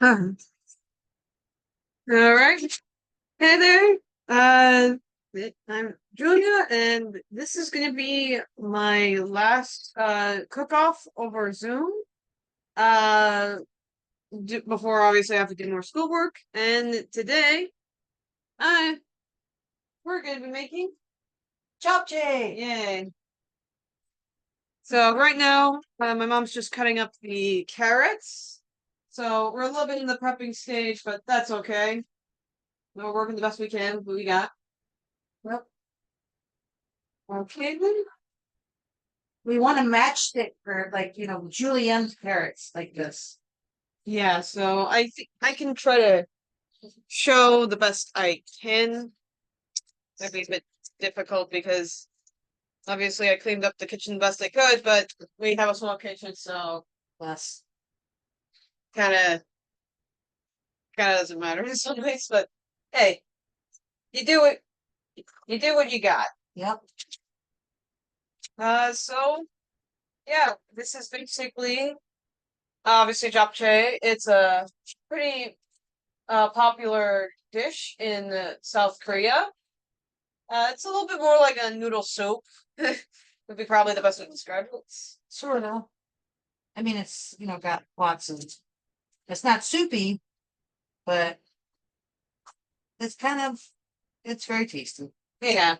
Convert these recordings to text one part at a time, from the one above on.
All right. Hey there. Uh, I'm Julia, and this is going to be my last cook-off over Zoom. Uh, before obviously I have to do more schoolwork. And today, uh, we're going to be making Japchae. Yay! So right now, my mom's just cutting up the carrots. So we're a little bit in the prepping stage, but that's okay. We're working the best we can with what we got. Well, Okay then. we want a matchstick for julienne carrots like this. Yeah, so I think I can try to show the best I can. That'd be a bit difficult because obviously I cleaned up the kitchen the best I could, but we have a small kitchen, so Plus, kind of doesn't matter in some ways. But hey, you do it. You do what you got. yep. So yeah, this is basically obviously japchae. It's a pretty popular dish in South Korea. It's a little bit more like a noodle soup. Would be probably the best way to describe it. Sort of. I mean, it's got lots of. It's not soupy, but it's very tasty. Yeah.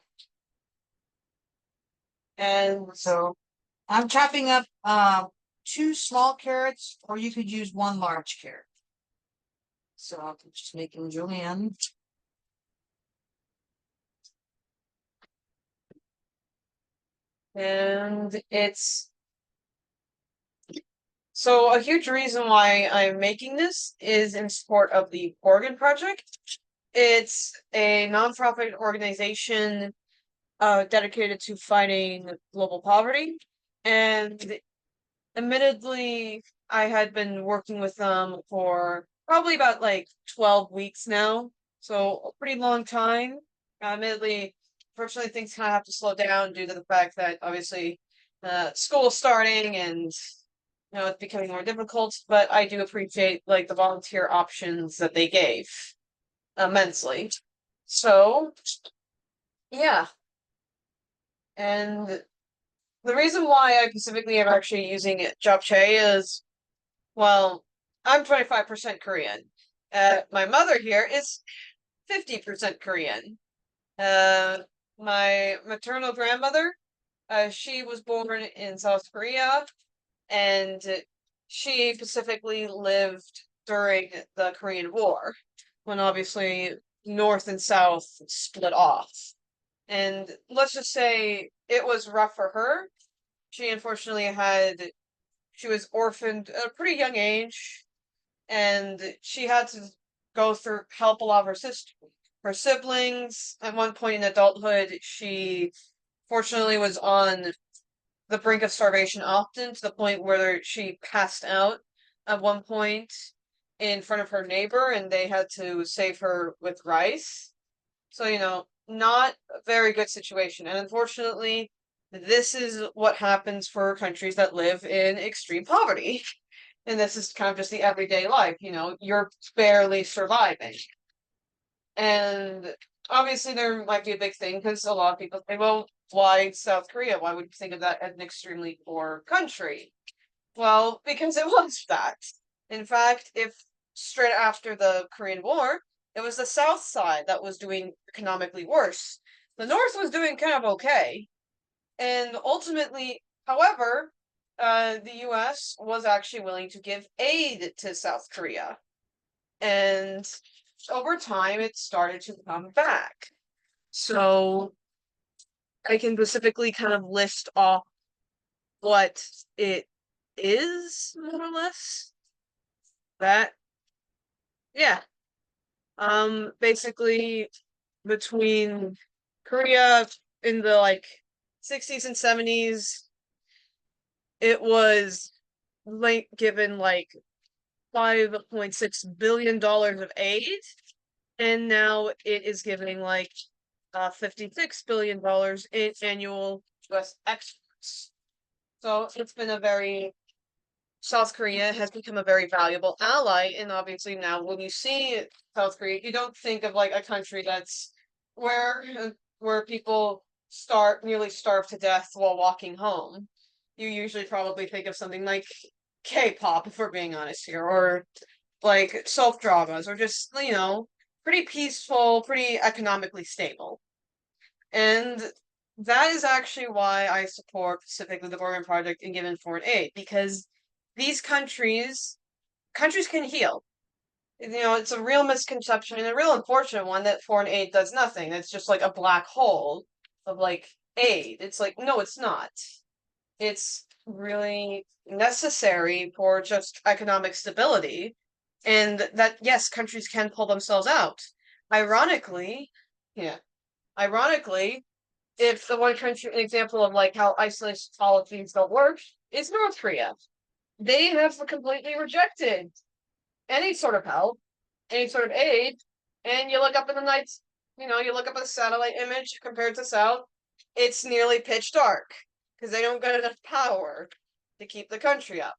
And So I'm chopping up two small carrots, or you could use one large carrot. So I'm just making julienne. it's so a huge reason why I'm making this is in support of the Borgen project. It's a nonprofit organization dedicated to fighting global poverty. And admittedly, I had been working with them for probably about like 12 weeks now. So a pretty long time. Admittedly, unfortunately, things kind of have to slow down due to the fact that obviously school's starting and it's becoming more difficult. But I do appreciate like the volunteer options that they gave immensely. So yeah, and the reason why I specifically am actually using Japchae is, well, I'm 25% Korean. My mother here is 50% Korean. Uh, my maternal grandmother, she was born in South Korea, and she specifically lived during the Korean War, when obviously North and South split off. And let's just say it was rough for her. She unfortunately she was orphaned at a pretty young age, and she had to go through help a lot of her siblings. At one point in adulthood, she fortunately was on the brink of starvation often, to the point where she passed out at one point in front of her neighbor, and they had to save her with rice. So, not a very good situation. And unfortunately, this is what happens for countries that live in extreme poverty. And this is kind of just the everyday life, you're barely surviving. And obviously, there might be a big thing because a lot of people say, well, why South Korea? Why would you think of that as an extremely poor country? Well, because it was that. In fact, if straight after the Korean War, it was the South side that was doing economically worse. The North was doing kind of okay. And ultimately, however, the US was actually willing to give aid to South Korea. And over time, it started to come back. So I can specifically kind of list off what it is, more or less. That, yeah. Basically, between Korea in the like 60s and 70s, it was like given like $5.6 billion of aid, and now it is giving like $56 billion in annual US exports. So it's been a very South Korea has become a very valuable ally, and obviously now when you see South Korea, you don't think of like a country that's where people nearly starve to death while walking home. You usually probably think of something like K-pop, if we're being honest here, or like soap dramas, or just, pretty peaceful, pretty economically stable. And that is actually why I support specifically the Borgen Project and giving foreign aid, because these countries can heal. It's a real misconception and a real unfortunate one that foreign aid does nothing. It's just like a black hole of like aid. It's like, no, it's not. It's really necessary for just economic stability, and that, yes, countries can pull themselves out. Ironically, yeah, ironically, if the one country, an example of like how isolation policies don't work is North Korea. They have completely rejected any sort of help, any sort of aid, and you look up in the nights, you look up at a satellite image compared to South, it's nearly pitch dark because they don't get enough power to keep the country up.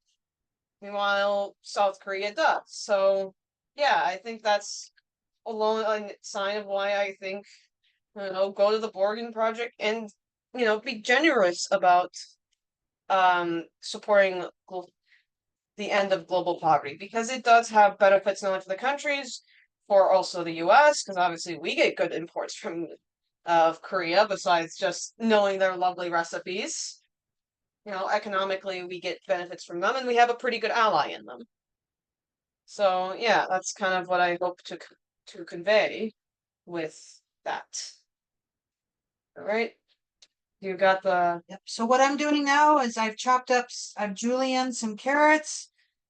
Meanwhile, South Korea does. So, yeah, I think that's alone a sign of why I think, go to the Borgen Project and, be generous about supporting the end of global poverty, because it does have benefits not only for the countries, for also the US, because obviously we get good imports from Korea besides just knowing their lovely recipes. Economically we get benefits from them, and we have a pretty good ally in them. So yeah, that's kind of what I hope to convey with that. All right. You got the Yep. So what I'm doing now is I've julienned some carrots.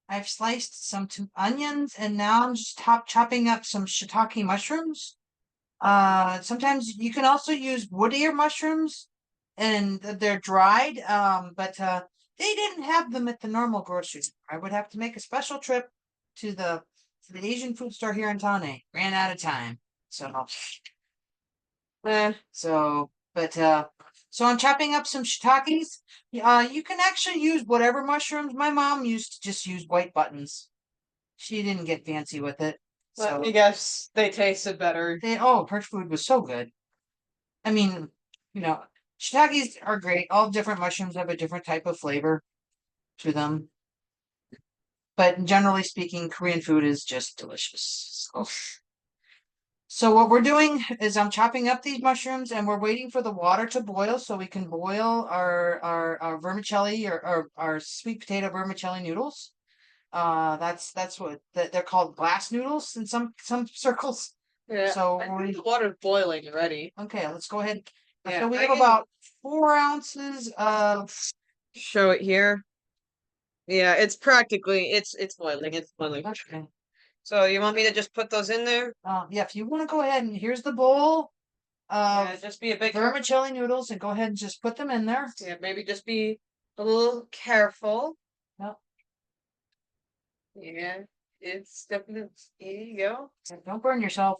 I've sliced some onions, and now I'm just chopping up some shiitake mushrooms. Sometimes you can also use woodier mushrooms, and they're dried. But they didn't have them at the normal grocery store. I would have to make a special trip to the Asian food store here in town. I ran out of time. So, so I'm chopping up some shiitakes. You can actually use whatever mushrooms. My mom used to just use white buttons. She didn't get fancy with it. Let me guess, they tasted better. Her food was so good. I mean, shiitakes are great. All different mushrooms have a different type of flavor to them. But generally speaking, Korean food is just delicious. So what we're doing is I'm chopping up these mushrooms, and we're waiting for the water to boil so we can boil our vermicelli, or our sweet potato vermicelli noodles. That's what they're called, glass noodles in some circles. Yeah. So I think the water's boiling already. Okay, let's go ahead. Yeah, so we have about 4 ounces of. Show it here. Yeah, it's practically it's boiling. It's boiling. Okay. So you want me to just put those in there? Yeah, if you want to go ahead, and here's the bowl of Yeah, just be a bit vermicelli noodles, and go ahead and just put them in there. Yeah, maybe just be a little careful. Yep. Yeah, it's definitely, here you go. Don't burn yourself.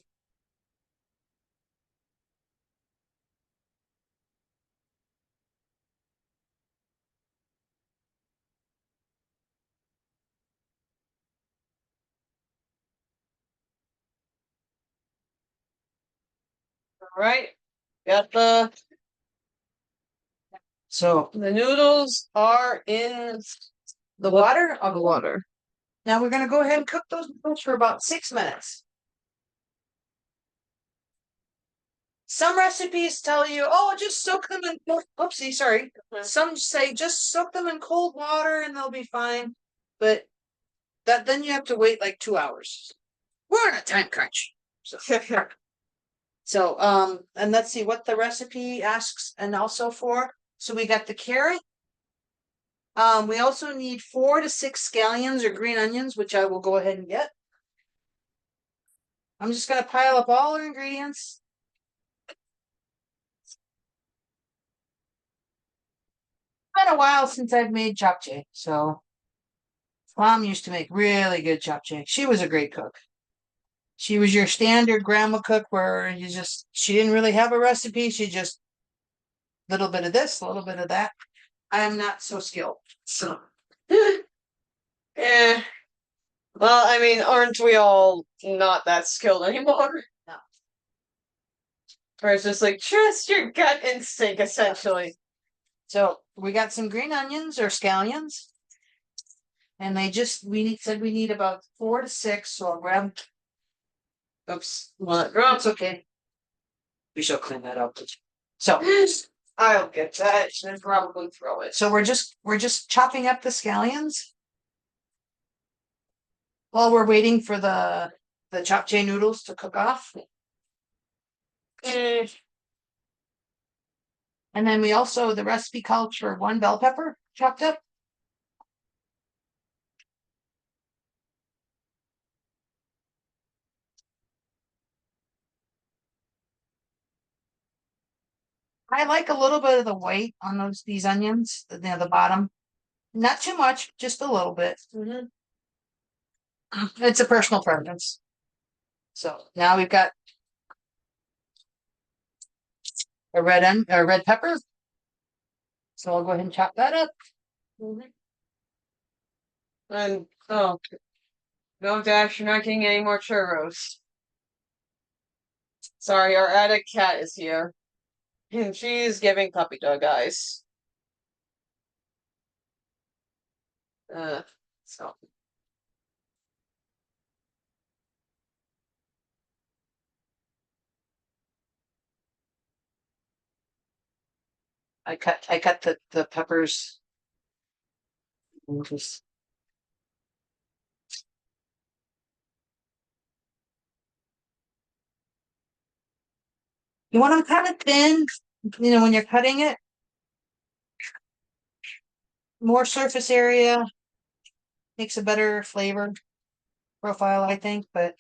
All right. Got the So the noodles are in the water. the water. Now we're gonna go ahead and cook those noodles for about 6 minutes. Some recipes tell you, oh, just soak them in. Oopsie, sorry. Some say just soak them in cold water and they'll be fine. But then you have to wait like 2 hours. We're on a time crunch. So, and let's see what the recipe asks and also for. So we got the carrot. We also need 4 to 6 scallions or green onions, which I will go ahead and get. I'm just gonna pile up all our ingredients. It's been a while since I've made japchae, so Mom used to make really good japchae. She was a great cook. She was your standard grandma cook where she didn't really have a recipe. She just little bit of this, a little bit of that. I am not so skilled. So Eh. Well, I mean, aren't we all not that skilled anymore? No. Where it's just like, trust your gut instinct, essentially. So we got some green onions or scallions. And said we need about 4 to 6, so I'll grab. Oops. Well, drop. It's okay. We shall clean that up. So, I'll get that and probably throw it. so we're just chopping up the scallions while we're waiting for the japchae noodles to cook off. Eh. And then the recipe calls for 1 bell pepper chopped up. I like a little bit of the white on these onions, the bottom. Not too much, just a little bit. Mhm. It's a personal preference. So now we've got a red pepper. So I'll go ahead and chop that up. And oh, no, Dash, you're not getting any more churros. Sorry, our attic cat is here. And she's giving puppy dog eyes. So I cut the peppers. You want them kind of thin, when you're cutting it. More surface area makes a better flavor profile, I think, but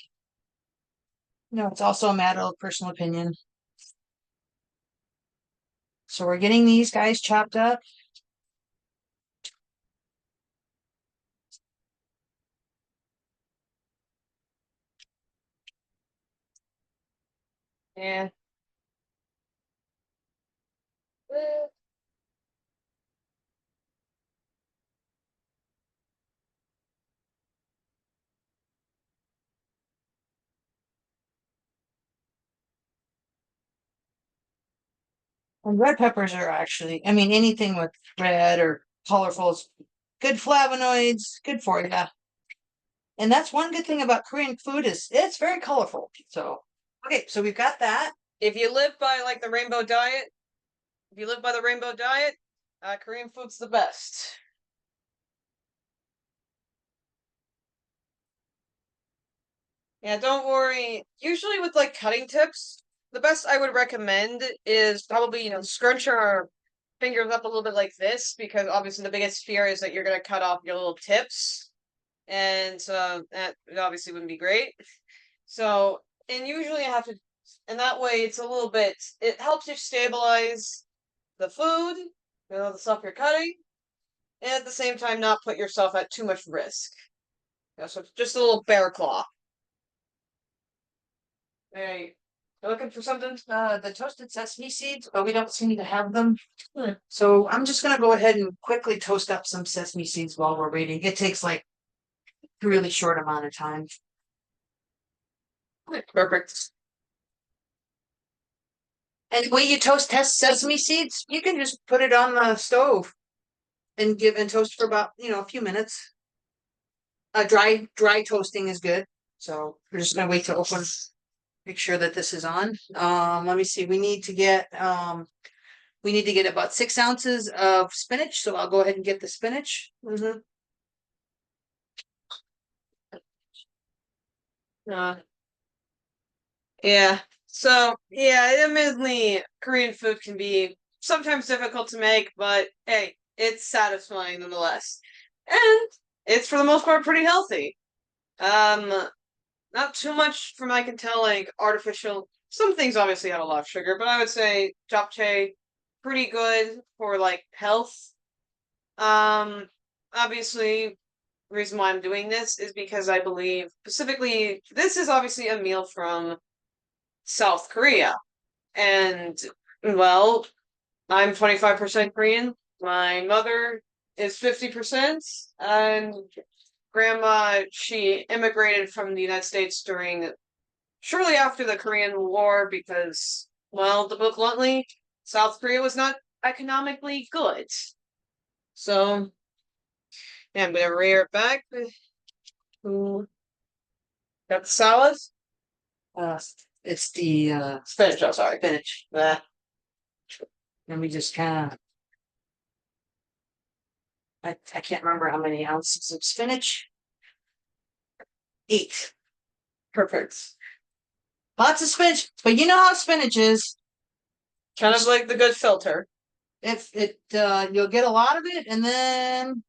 it's also a matter of personal opinion. So we're getting these guys chopped up. yeah. And red peppers are actually, anything with red or colorful is good flavonoids, good for you. And that's one good thing about Korean food is it's very colorful. So, okay, so we've got that. If you live by like the rainbow diet, Korean food's the best. Yeah, don't worry. Usually with like cutting tips, the best I would recommend is probably, scrunch your fingers up a little bit like this, because obviously the biggest fear is that you're gonna cut off your little tips. And so that obviously wouldn't be great. So, and usually I have to, and that way it helps you stabilize the food, the stuff you're cutting, and at the same time not put yourself at too much risk. So it's just a little bear claw. Hey, you looking for something? The toasted sesame seeds, but we don't seem to have them. So I'm just gonna go ahead and quickly toast up some sesame seeds while we're waiting. It takes like a really short amount of time. Perfect. And the way you test sesame seeds, you can just put it on the stove and toast for about, a few minutes. Dry toasting is good. So we're just gonna wait to open, make sure that this is on. Let me see. We need to get about 6 ounces of spinach. So I'll go ahead and get the spinach. Uh, yeah. So yeah, admittedly, Korean food can be sometimes difficult to make, but hey, it's satisfying nonetheless. And it's for the most part pretty healthy. Um, not too much from I can tell, like artificial. Some things obviously have a lot of sugar, but I would say japchae pretty good for like health. Um, Obviously, the reason why I'm doing this is because I believe specifically this is obviously a meal from South Korea. And well, I'm 25% Korean. My mother is 50%, and grandma, she immigrated from the United States shortly after the Korean War because, well, to put bluntly, South Korea was not economically good. So, yeah, I'm gonna rear it back. Ooh. Got the salad? Uh, it's the Spinach, oh, sorry. spinach. Nah. And we just kind of, I can't remember how many ounces of spinach. 8. Perfect. Lots of spinach, but you know how spinach is. Kind of like the good filter. If it you'll get a lot of it, and then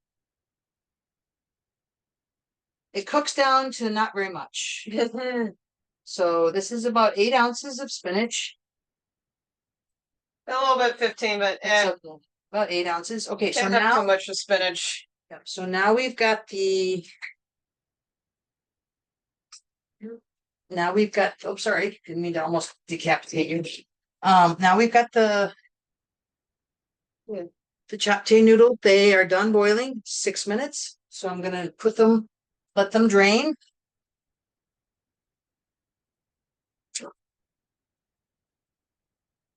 it cooks down to not very much. So this is about 8 ounces of spinach. A little bit 15, but About 8 ounces. Okay, so can't have now too much of spinach. yeah, so now we've got oh sorry, didn't mean to almost decapitate you. Now we've got the japchae noodle. They are done boiling 6 minutes. So I'm gonna let them drain.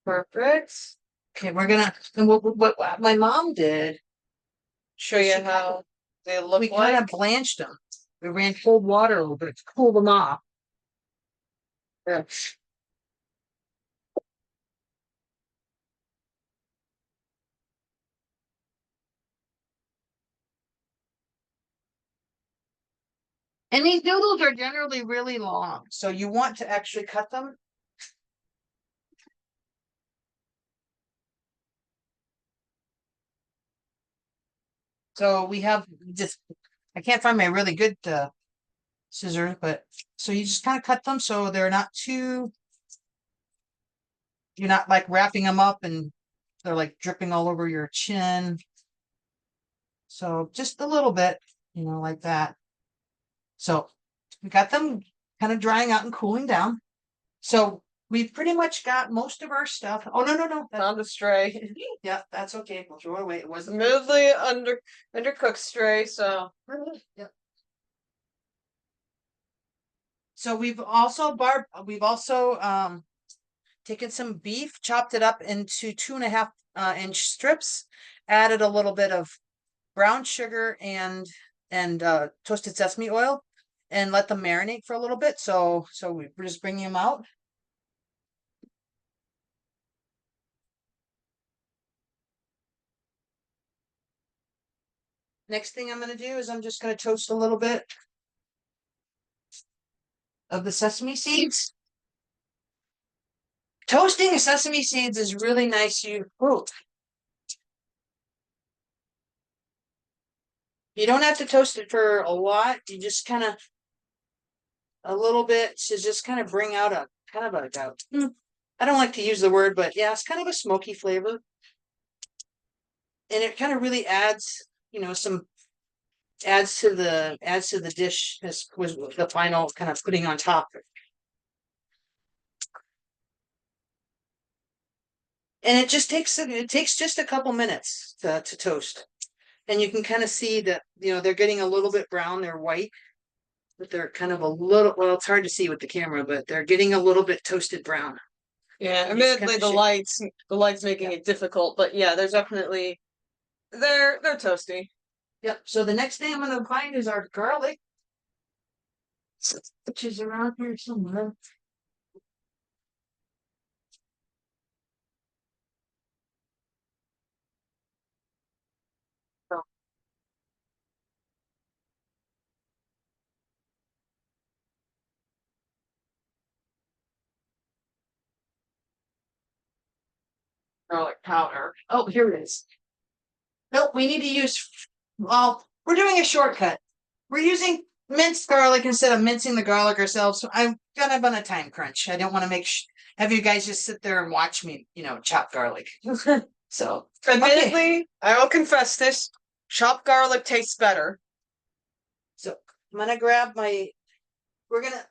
Perfect. Okay, and what my mom did, Show you how they look we kind like. of blanched them. We ran cold water over it to cool them off. Yeah. And these noodles are generally really long, so you want to actually cut them. So we have just, I can't find my really good scissors, but so you just kind of cut them so they're not you're not like wrapping them up and they're like dripping all over your chin. So just a little bit, like that. So we got them kind of drying out and cooling down. So we've pretty much got most of our stuff. Oh, no. Found a stray. Yeah, that's okay. We'll throw it away. It wasn't. Smoothly undercooked stray, so Yep. So we've also taken some beef, chopped it up into 2.5 inch strips, added a little bit of brown sugar and toasted sesame oil, and let them marinate for a little bit. So we're just bringing them out. Next thing I'm going to do is I'm just going to toast a little bit of the sesame seeds. Toasting the sesame seeds is really nice. You don't have to toast it for a lot. You just kind of a little bit to just kind of bring out a kind of I don't like to use the word, but yeah, it's kind of a smoky flavor. And it kind of really adds, some adds to the dish as was the final kind of putting on top. And it takes just a couple minutes to toast. And you can kind of see that, they're getting a little bit brown, they're white, but they're kind of well, it's hard to see with the camera, but they're getting a little bit toasted brown. yeah, admittedly the lights making it difficult, but yeah, there's definitely they're toasty. Yep. So the next thing I'm gonna find is our garlic, which is around here somewhere. Garlic powder. Oh, here it is. Nope, we need to use, well, we're doing a shortcut. We're using minced garlic instead of mincing the garlic ourselves. So I'm gonna on a time crunch. I don't want to have you guys just sit there and watch me, chop garlic. So Admittedly, I will confess this, chopped garlic tastes better. So I'm gonna grab we're gonna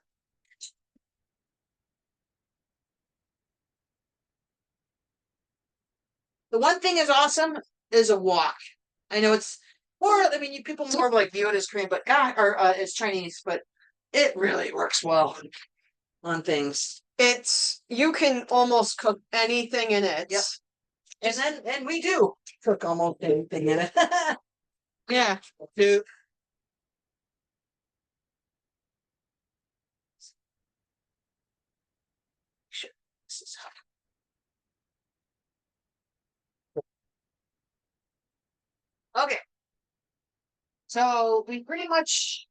the one thing is awesome is a wok. I know Or, I mean, you people more like view it as Korean, but God, or as Chinese, but it really works well on things. It's you can almost cook anything in it. Yep. And we do cook almost anything in it. Yeah. Do shit, this is hot. Okay. So we pretty much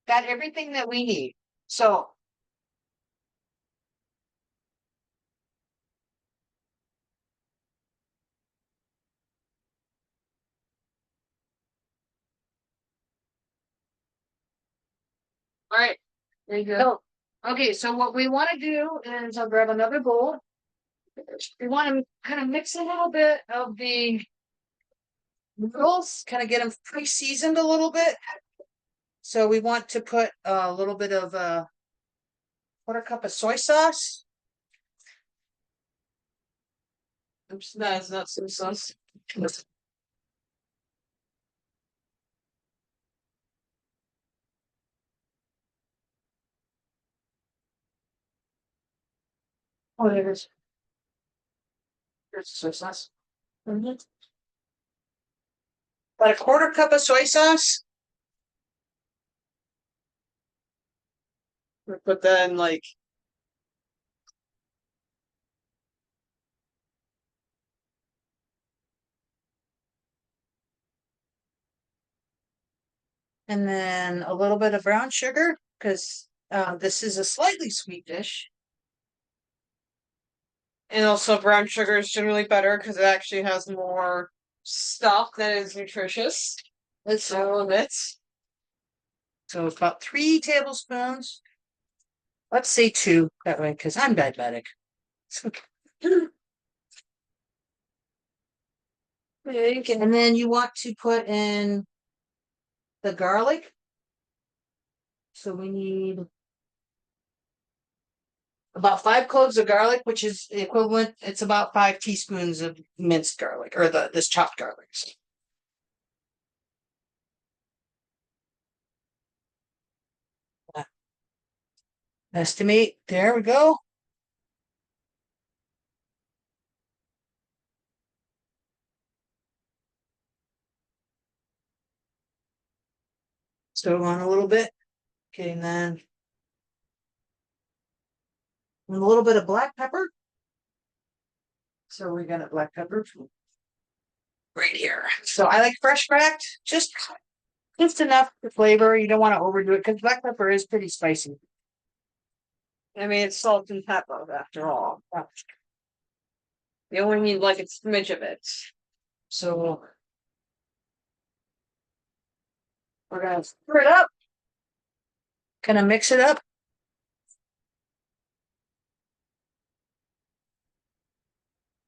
got everything that we need. So all right, there you go. Okay, so what we want to do is I'll grab another bowl. We want to kind of mix a little bit of the noodles, kind of get them pre-seasoned a little bit. So we want to put a little bit of quarter cup of soy sauce. Oops, that is not soy sauce. Oh, there it is. Here's the soy sauce. Mhm. About a quarter cup of soy sauce. We put that in like And then a little bit of brown sugar, because this is a slightly sweet dish. and also brown sugar is generally better because it actually has more stuff that is nutritious. Let's I'll admit. So it's about 3 tablespoons. Let's say 2 that way, because I'm diabetic. And then you want to put in the garlic. So we need about 5 cloves of garlic, which is the equivalent. It's about 5 teaspoons of minced garlic, or this chopped garlic. Estimate. There we go. Stir on a little bit. Okay, and then a little bit of black pepper. So we got a black pepper right here. So I like fresh cracked, just enough for flavor. You don't want to overdo it because black pepper is pretty spicy. I mean, it's salt and pepper after all. You only need like a smidge of it. So we're gonna stir it up. Gonna mix it up.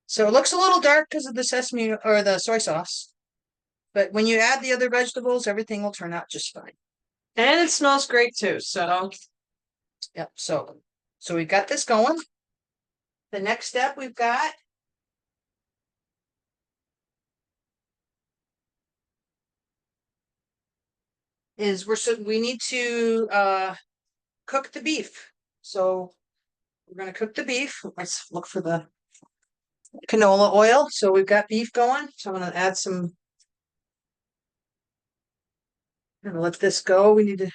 So it looks a little dark because of the sesame or the soy sauce. But when you add the other vegetables, everything will turn out just fine. And it smells great too, so Yep. So we've got this going. The next step we've got is we need to cook the beef. So we're gonna cook the beef. Let's look for the canola oil. So we've got beef going. So I'm gonna add some. I'm gonna let this go. We need to.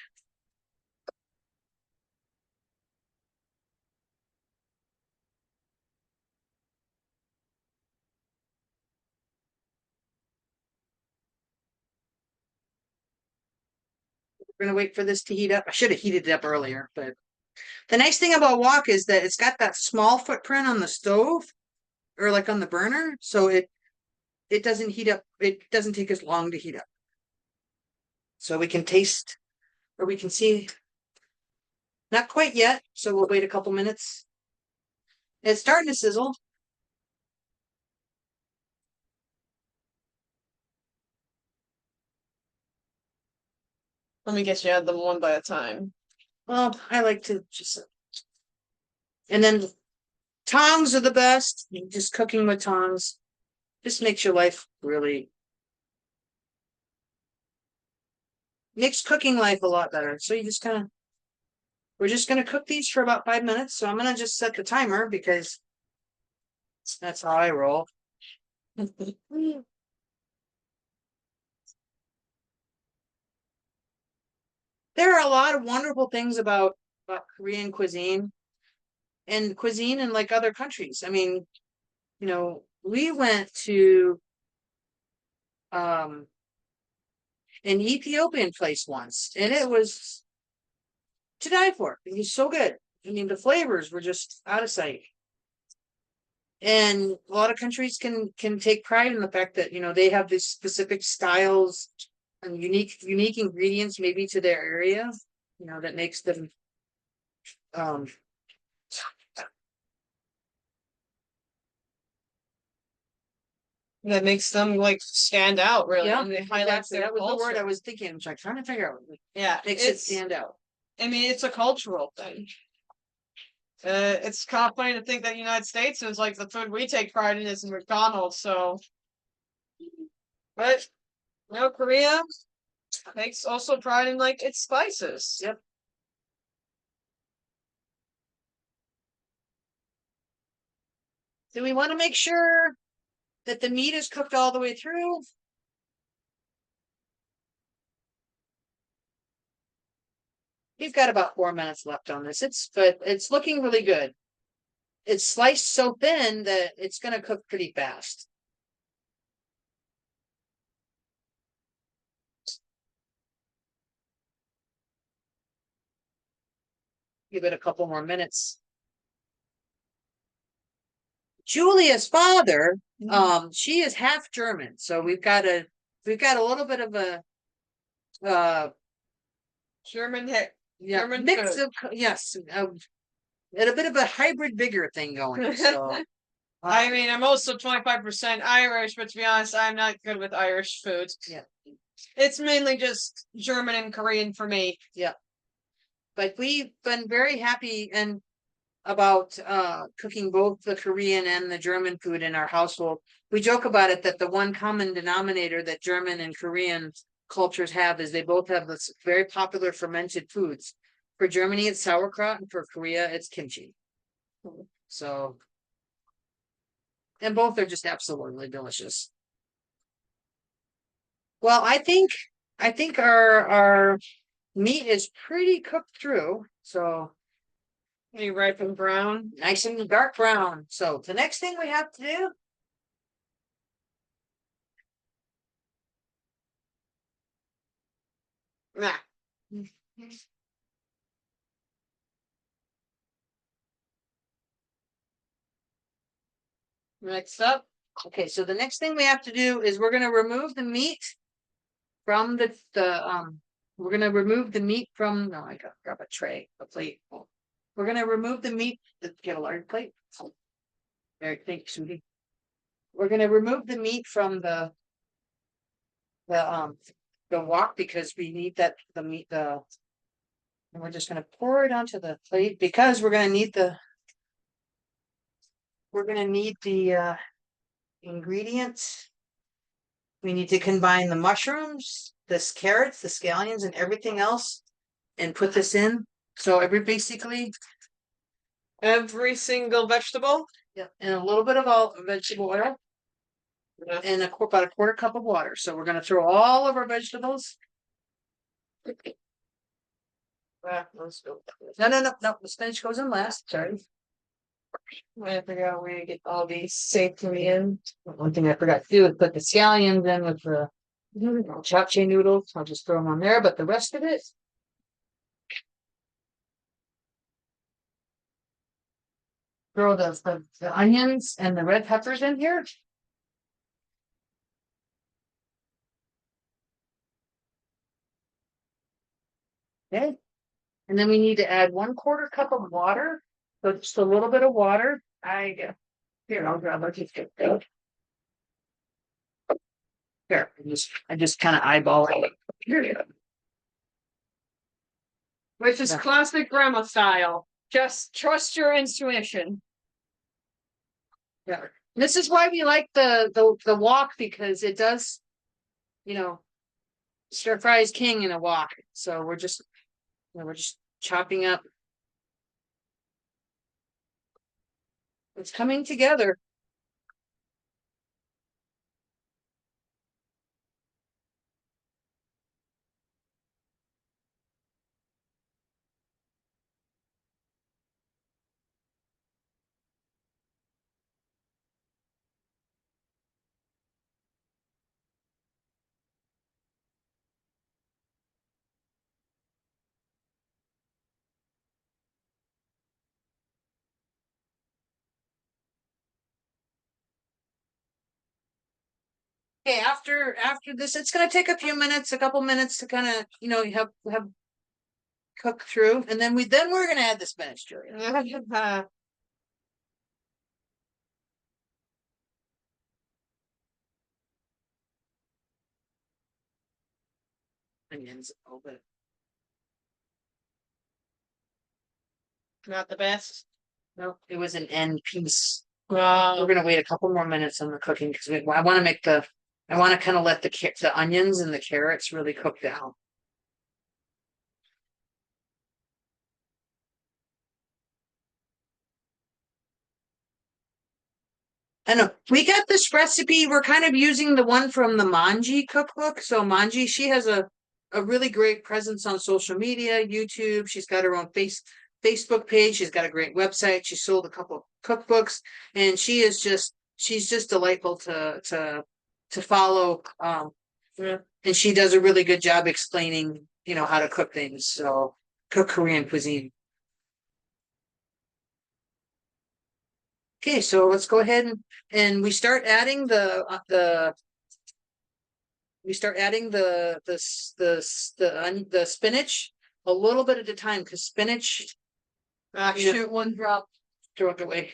We're gonna wait for this to heat up. I should have heated it up earlier, but the nice thing about wok is that it's got that small footprint on the stove or like on the burner, so it doesn't heat up. It doesn't take as long to heat up. So we can taste or we can see. Not quite yet, so we'll wait a couple minutes. It's starting to sizzle. let me get you add them one by a time. Well, I like to just. And then tongs are the best. Just cooking with tongs. Just makes your life really makes cooking life a lot better. So you just kind of we're just gonna cook these for about 5 minutes. So I'm gonna just set the timer because that's how I roll. There are a lot of wonderful things about Korean cuisine and cuisine in like other countries. I mean, we went to um an Ethiopian place once, and it was to die for. It was so good. I mean, the flavors were just out of sight. And a lot of countries can take pride in the fact that they have these specific styles and unique ingredients maybe to their area, that makes them um That makes them like stand out really. yeah, And it highlights exactly. their That was the word I culture. was thinking. I'm trying to figure out. Yeah, Makes it it's, stand out. I mean, it's a cultural thing. It's kind of funny to think that the United States is like the food we take pride in is McDonald's. So, but Korea takes also pride in like its spices. Yep. Do we want to make sure that the meat is cooked all the way through? We've got about 4 minutes left on this. But it's looking really good. It's sliced so thin that it's going to cook pretty fast. Give it a couple more minutes. Julia's father, she is half German, so we've got a little bit of a German hit. yeah, German mix food. of yes, and a bit of a hybrid vigor thing going. So I mean, I'm also 25% Irish, but to be honest, I'm not good with Irish food. yeah, It's mainly just German and Korean for me. yeah. But we've been very happy and about cooking both the Korean and the German food in our household. We joke about it that the one common denominator that German and Korean cultures have is they both have this very popular fermented foods. For Germany, it's sauerkraut, and for Korea, it's kimchi. So, and both are just absolutely delicious. Well, I think our meat is pretty cooked through. So Any ripe and brown? nice and dark brown. So the next thing we have to do Nah. Next up. okay, so the next thing we have to do is we're gonna remove the meat from we're gonna remove the meat from no, I gotta grab a tray, a plate. We're gonna remove the meat. Get a large plate. Very thank you, sweetie. We're gonna remove the meat from the the wok because we need that the meat and we're just gonna pour it onto the plate because we're gonna need the ingredients. We need to combine the mushrooms, the carrots, the scallions, and everything else, and put this in. So basically, Every single vegetable. yeah, and a little bit of all vegetable oil, Yeah. and about a quarter cup of water. So we're gonna throw all of our vegetables. Let's go. No. The spinach goes in last. Sorry. I figure out where to get all these safely in. One thing I forgot to do is put the scallions in with the japchae noodles. I'll just throw them on there, but the rest of it. Throw the onions and the red peppers in here. Okay. And then we need to add 1/4 cup of water. So just a little bit of water. Here, I'll grab a toothpick. Here, I just kind of eyeball it. Here. Which is Yeah. classic grandma style. Just trust your intuition. Yeah. This is why we like the wok, because it does, you know, stir fry is king in a wok. So we're just chopping up. It's coming together. Okay, after this, it's gonna take a few minutes, a couple minutes to kind of, have cook through, and then we're gonna add the spinach, Julia. Onions a little bit. Not the best. No, it was an end piece. Wow. We're gonna wait a couple more minutes on the cooking because I want to I want to kind of let the onions and the carrots really cook down. I know we got this recipe. We're kind of using the one from the Manji cookbook. So Manji, she has a really great presence on social media, YouTube. She's got her own Facebook page. She's got a great website. She sold a couple of cookbooks, and she's just delightful to follow. Yeah. And she does a really good job explaining, how to cook things. So cook Korean cuisine. Okay, so let's go ahead and we start adding the spinach a little bit at a time, because spinach, Shoot, one drop. throw it away.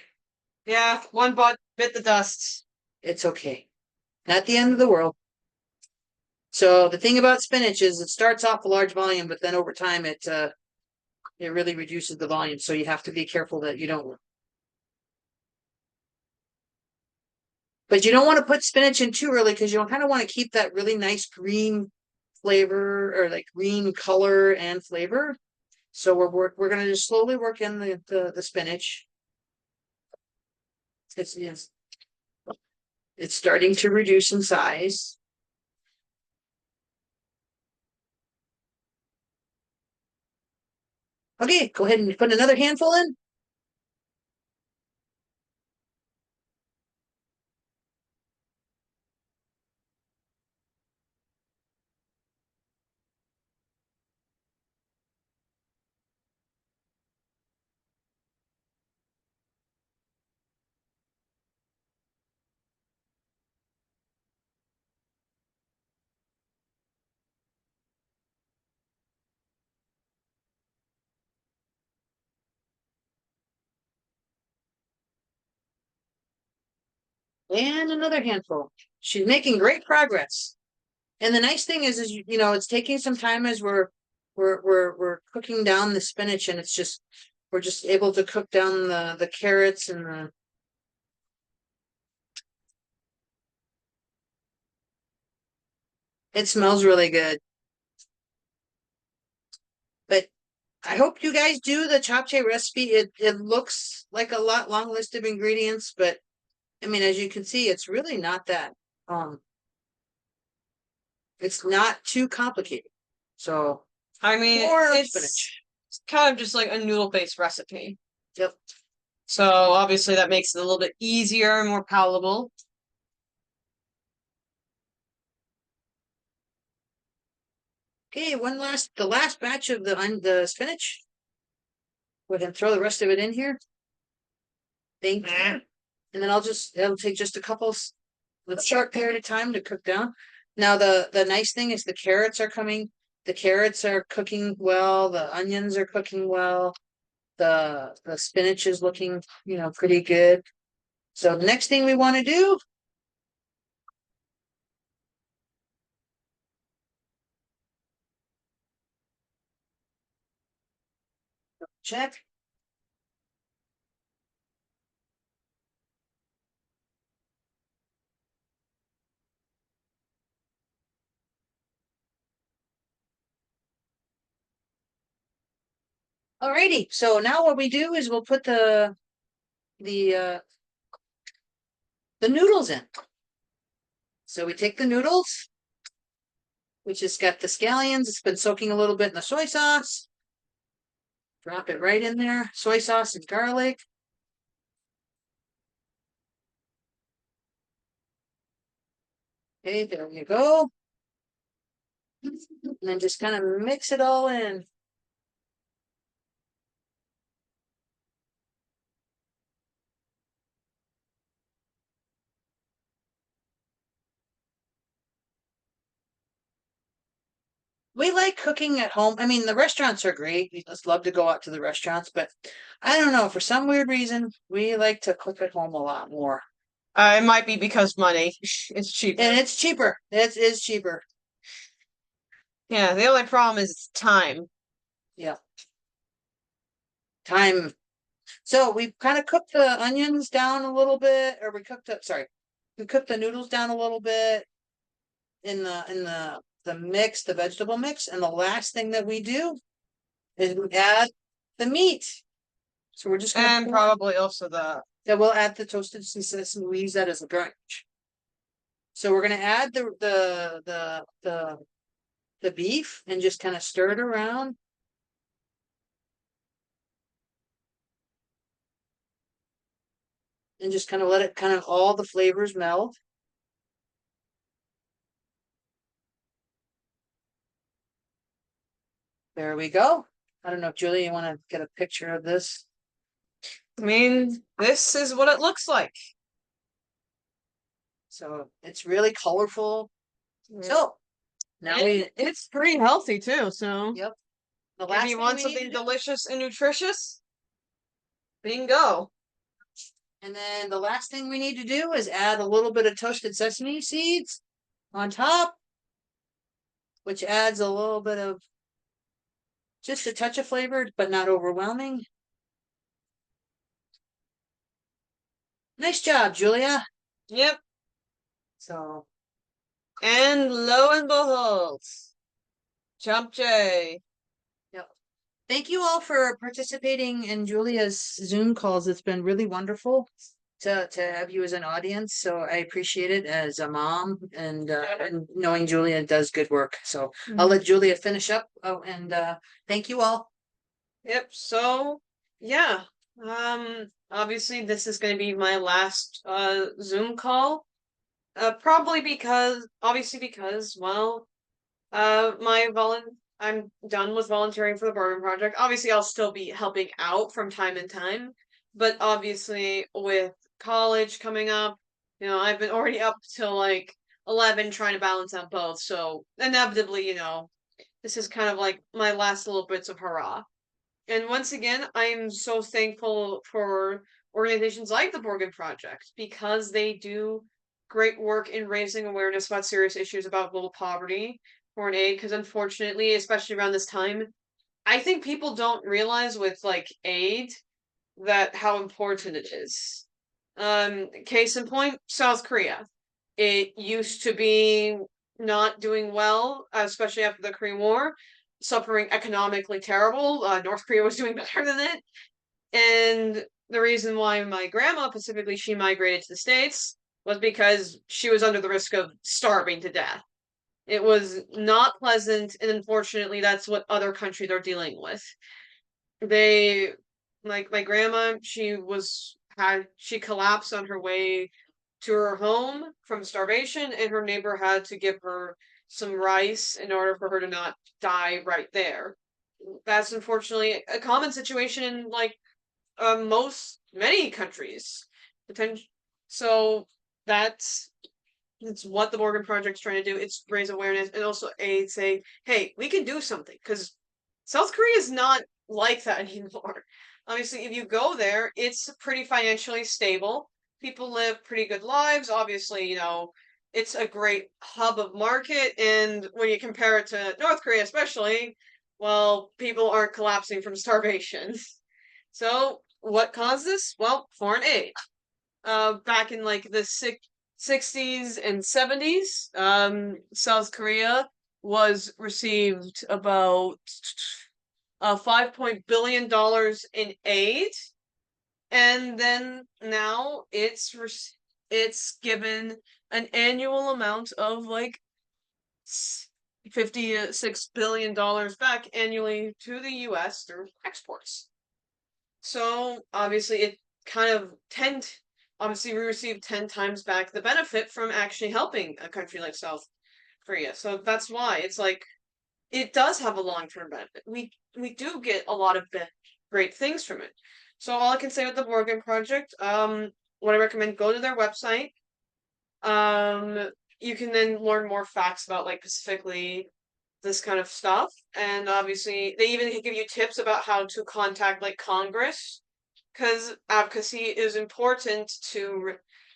Yeah, one bit the dust. It's okay. Not the end of the world. So the thing about spinach is it starts off a large volume, but then over time it really reduces the volume. So you have to be careful that you don't. But you don't want to put spinach in too early, because you kind of want to keep that really nice green flavor, or like green color and flavor. So we're gonna just slowly work in the spinach. Yes, it's starting to reduce in size. Okay, go ahead and put another handful in. And another handful. She's making great progress. And the nice thing is it's taking some time as we're cooking down the spinach, and we're just able to cook down the carrots and it smells really good. But I hope you guys do the Japchae recipe. It looks like a long list of ingredients, but I mean, as you can see, it's really not that. It's not too complicated. So I mean, more it's spinach. kind of just like a noodle-based recipe. Yep. So obviously that makes it a little bit easier and more palatable. Okay, the last batch of the spinach. Go ahead and throw the rest of it in here. Thank you. And then it'll take just a short period of time to cook down. Now the nice thing is the carrots are cooking well, the onions are cooking well, the spinach is looking, pretty good. So the next thing we want to do, check. Alrighty, so now what we do is we'll put the noodles in. So we take the noodles, which has got the scallions. It's been soaking a little bit in the soy sauce. Drop it right in there. Soy sauce and garlic. Okay, there you go. And then just kind of mix it all in. We like cooking at home. I mean, the restaurants are great. We just love to go out to the restaurants, but I don't know, for some weird reason, we like to cook at home a lot more. It might be because money. It's cheaper. And it's cheaper. It is cheaper. Yeah, the only problem is time. Yeah. Time. So we kind of cooked the onions down a little bit, or we cooked the noodles down a little bit in the mix, the vegetable mix, and the last thing that we do is we add the meat. So we're just gonna And probably also the we'll add the toasted sesame. We use that as a garnish. So we're gonna add the beef and just kind of stir it around. And just kind of let it kind of all the flavors meld. There we go. I don't know if Julie, you want to get a picture of this? I mean, this is what it looks like. So it's really colorful. Mm. So now it's pretty healthy too, so yep. The if last you thing want we need something to do- delicious and nutritious, bingo. and then the last thing we need to do is add a little bit of toasted sesame seeds on top, which adds a little bit of just a touch of flavor, but not overwhelming. Nice job, Julia. Yep. So And lo and behold, Japchae. yep. Thank you all for participating in Julia's Zoom calls. It's been really wonderful to have you as an audience. So I appreciate it as a mom and knowing Julia does good work. So I'll let Julia finish up. Oh, and thank you all. Yep, so yeah. Obviously this is gonna be my last Zoom call. Probably because, well, I'm done with volunteering for the Borgen Project. Obviously, I'll still be helping out from time to time, but obviously with college coming up, I've been already up till like 11 trying to balance out both. So inevitably, this is kind of like my last little bits of hurrah. And once again, I'm so thankful for organizations like the Borgen Project because they do great work in raising awareness about serious issues about global poverty, foreign aid. Because unfortunately, especially around this time, I think people don't realize with like aid that how important it is. Case in point, South Korea. It used to be not doing well, especially after the Korean War, suffering economically terrible. North Korea was doing better than it. And the reason why my grandma, specifically, she migrated to the States was because she was under the risk of starving to death. It was not pleasant, and unfortunately, that's what other countries are dealing with. They, like my grandma, she collapsed on her way to her home from starvation, and her neighbor had to give her some rice in order for her to not die right there. That's unfortunately a common situation in like many countries. So that's what the Morgan Project's trying to do. It's raise awareness and also say, hey, we can do something because South Korea is not like that anymore. Obviously, if you go there, it's pretty financially stable. People live pretty good lives. Obviously, it's a great hub of market. And when you compare it to North Korea, especially, well, people aren't collapsing from starvation. So, what caused this? Well, foreign aid. Back in like the 60s and 70s, South Korea was received about $5 billion in aid, and then now it's given an annual amount of like $56 billion back annually to the U.S. through exports. So obviously it kind of obviously we received 10 times back the benefit from actually helping a country like South Korea. So that's why it's like it does have a long-term benefit. We do get a lot of great things from it. So all I can say with the Borgen project, what I recommend, go to their website. You can then learn more facts about like specifically this kind of stuff, and obviously they even give you tips about how to contact like Congress, because advocacy is important to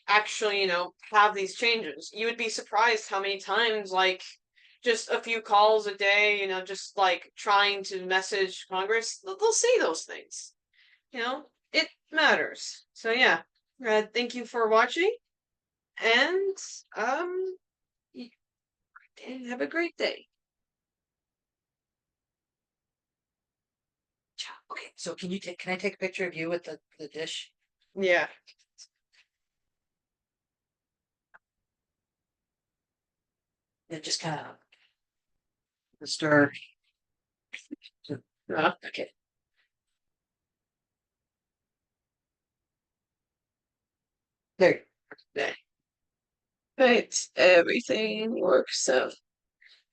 actually, have these changes. You would be surprised how many times, like, just a few calls a day, just like trying to message Congress, they'll see those things. It matters. So yeah, thank you for watching, and have a great day. Okay, so can I take a picture of you with the dish? Yeah. And just kind of stir. Okay. There. Right, everything works out.